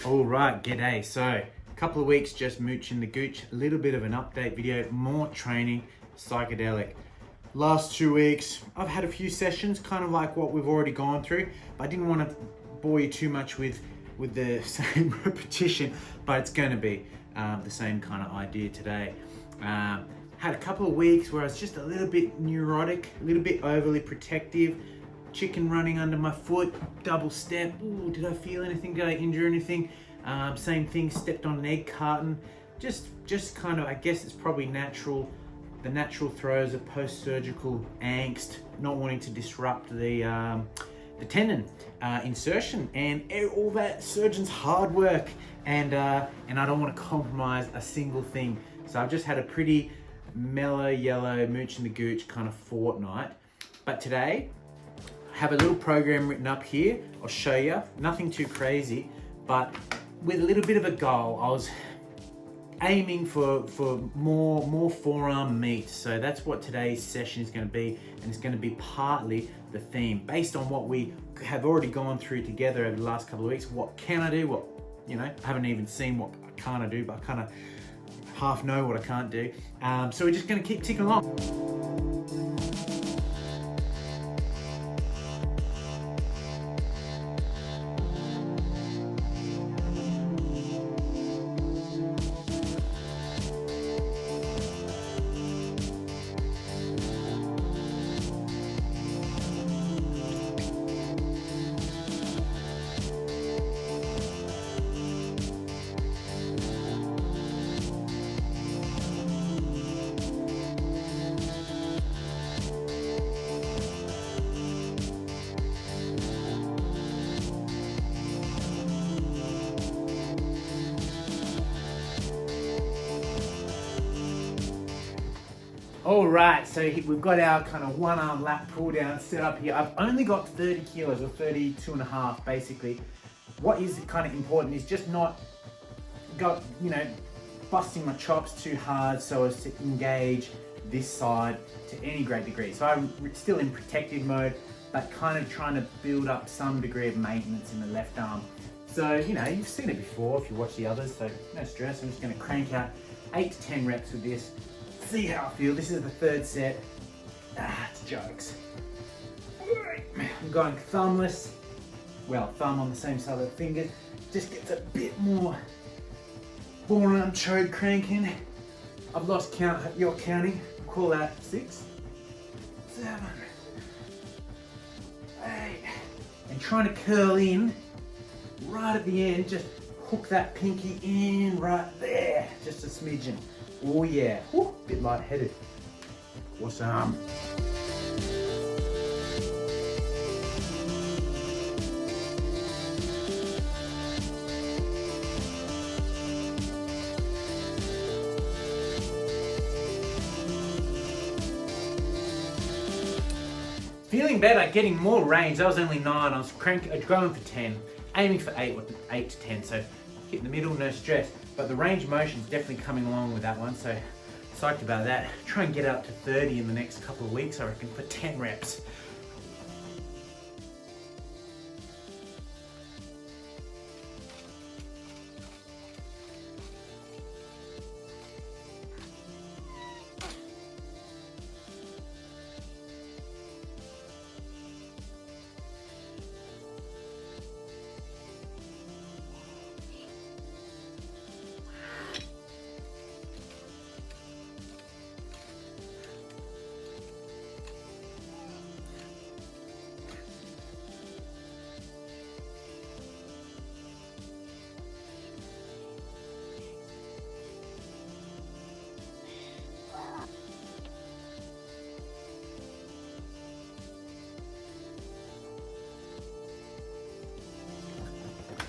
All right, g'day. So, a couple of weeks just mooching the gooch, a little bit of an update video, more training, Psychedelic. Last 2 weeks, I've had a few sessions, kind of like what we've already gone through, but I didn't want to bore you too much with the same repetition, but it's going to be the same kind of idea today. Had a couple of weeks where I was just a little bit neurotic, a little bit overly protective, chicken running under my foot, double step. Ooh, did I feel anything? Did I injure anything? Same thing, stepped on an egg carton. Just kind of, I guess it's probably natural, the natural throes of post-surgical angst, not wanting to disrupt the tendon insertion and all that surgeon's hard work. And I don't want to compromise a single thing. So I've just had a pretty mellow yellow mooch in the gooch kind of fortnight. But today, have a little program written up here. I'll show you. Nothing too crazy, but with a little bit of a goal. I was aiming for more forearm meat. So that's what today's session is going to be, and it's going to be partly the theme based on what we have already gone through together over the last couple of weeks. What can I do? What, you know, I haven't even seen what can't I do, but I kind of half know what I can't do. So we're just going to keep ticking along. All right, so we've got our kind of one arm lat pull down set up here. I've only got 30 kilos or 32 and a half basically. What is kind of important is just not busting my chops too hard so as to engage this side to any great degree. So I'm still in protective mode, but kind of trying to build up some degree of maintenance in the left arm. So, you know, you've seen it before if you watch the others, so no stress. I'm just gonna crank out 8 to 10 reps with this. See how I feel. This is the third set. It's jokes. I'm going thumbless. Well, thumb on the same side of the finger. Just gets a bit more forearm chode cranking. I've lost count. You're counting. Call that 6, 7, 8. And trying to curl in right at the end. Just hook that pinky in right there. Just a smidgen. Oh yeah, woo, bit lightheaded. Awesome. Feeling better, getting more range. That was only 9, I was going for 10, aiming for 8 to 10, so hit in the middle, no stress. But the range of motion is definitely coming along with that one, so psyched about that. Try and get up to 30 in the next couple of weeks, I reckon, for 10 reps.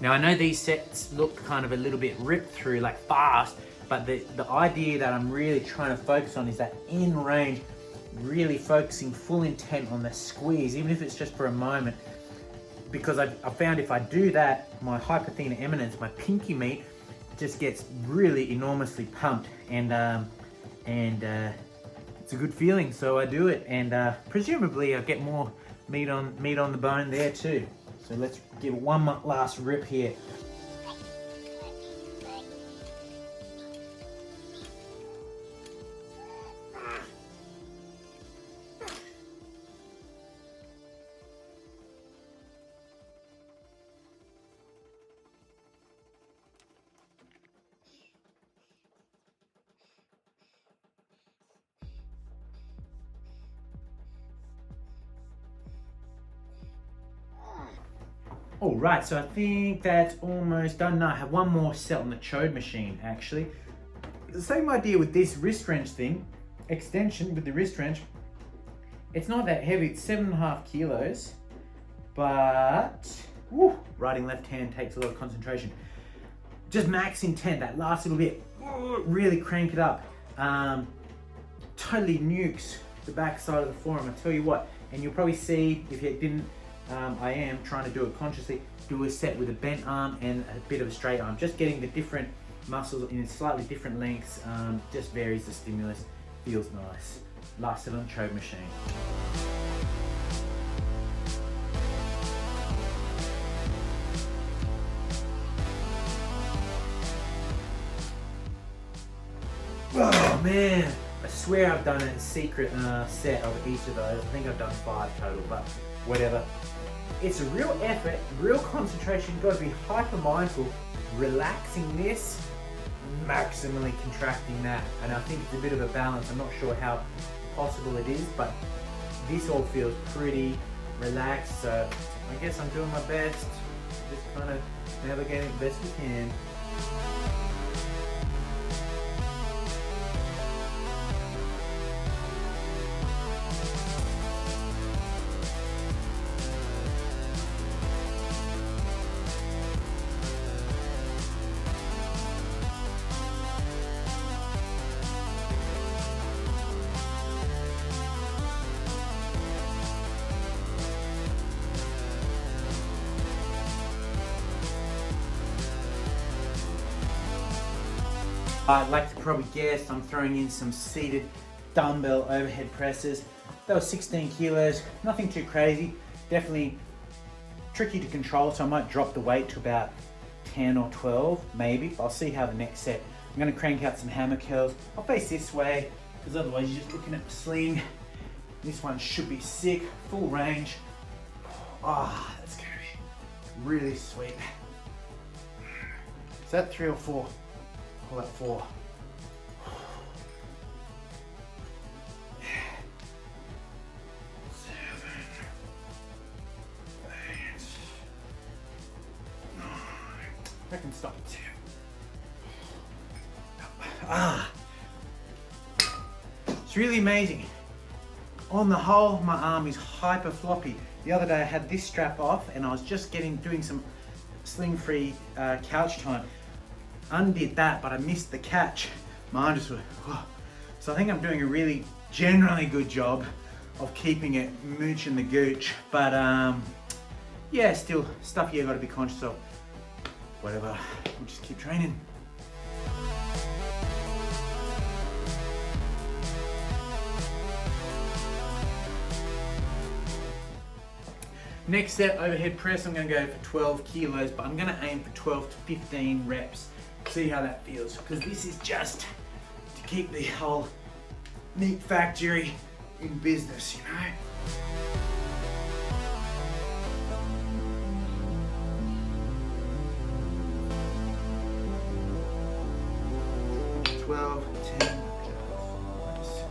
Now I know these sets look kind of a little bit ripped through, like fast, but the idea that I'm really trying to focus on is that in range, really focusing full intent on the squeeze, even if it's just for a moment, because I found if I do that, my hypothena eminence, my pinky meat, just gets really enormously pumped, and it's a good feeling, so I do it, and presumably I get more meat on the bone there too. So let's give it one last rip here. All right, so I think that's almost done. No, I have one more set on the chode machine, actually. The same idea with this wrist wrench thing, extension with the wrist wrench. It's not that heavy, it's 7.5 kilos, but writing left hand takes a lot of concentration. Just max intent, that last little bit, really crank it up. Totally nukes the back side of the forearm, I tell you what. And you'll probably see, if you didn't, I am trying to do it consciously, do a set with a bent arm and a bit of a straight arm. Just getting the different muscles in slightly different lengths, just varies the stimulus, feels nice. Last set on chode machine. Oh man, I swear I've done a secret set of each of those. I think I've done 5 total, but whatever. It's a real effort, real concentration. You've got to be hyper mindful, relaxing this, maximally contracting that. And I think it's a bit of a balance. I'm not sure how possible it is, but this all feels pretty relaxed. So I guess I'm doing my best, just kind of navigating the best we can. I'd like to probably guess I'm throwing in some seated dumbbell overhead presses. That was 16 kilos, nothing too crazy. Definitely tricky to control, so I might drop the weight to about 10 or 12, maybe. I'll see how the next set. I'm gonna crank out some hammer curls. I'll face this way, because otherwise you're just looking at the sling. This one should be sick, full range. Ah, that's gonna be really sweet. Is that 3 or 4? Pull that 4. 7, 8, 9. I can stop at 2. It's really amazing. On the whole, my arm is hyper floppy. The other day I had this strap off and I was just doing some sling-free couch time. Undid that, but I missed the catch. My arm just went, oh. So I think I'm doing a really generally good job of keeping it mooching the gooch. But yeah, still stuff you gotta be conscious of. Whatever, we'll just keep training. Next set, overhead press, I'm gonna go for 12 kilos, but I'm gonna aim for 12 to 15 reps. See how that feels, because this is just to keep the whole meat factory in business, you know? 12, 10, reps.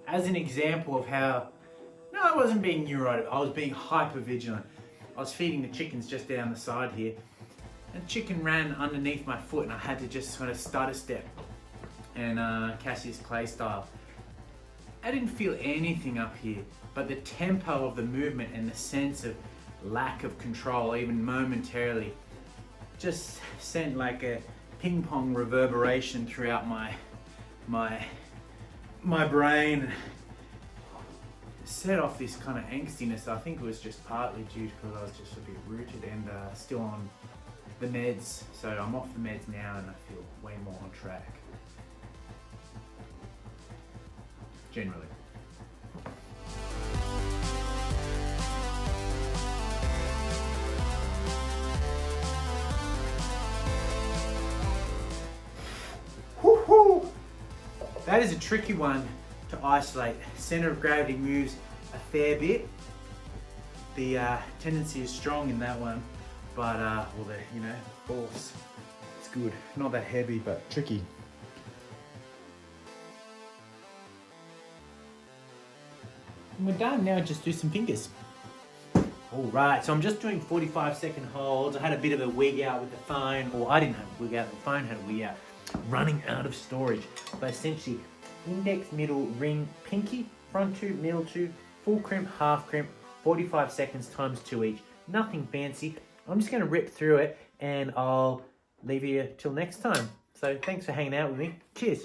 As an example of how, no, I wasn't being neurotic, I was being hyper vigilant. I was feeding the chickens just down the side here, and the chicken ran underneath my foot and I had to just sort of stutter step and Cassius Clay style. I didn't feel anything up here, but the tempo of the movement and the sense of lack of control, even momentarily, just sent like a ping pong reverberation throughout my brain. Set off this kind of angstiness. I think it was just partly due to because I was just a bit rooted and still on the meds. So I'm off the meds now and I feel way more on track. Generally. Woo-hoo! That is a tricky one to isolate. Center of gravity moves a fair bit. The tendency is strong in that one, but well, the force, it's good. Not that heavy, but tricky. And we're done. Now just do some fingers. All right, so I'm just doing 45-second holds. I had a bit of a wig out with the phone, or I didn't have a wig out, the phone had a wig out. Running out of storage. But essentially, index, middle, ring, pinky, front two, middle two, full crimp, half crimp, 45 seconds times 2 each. Nothing fancy. I'm just gonna rip through it and I'll leave you till next time. So thanks for hanging out with me. Cheers.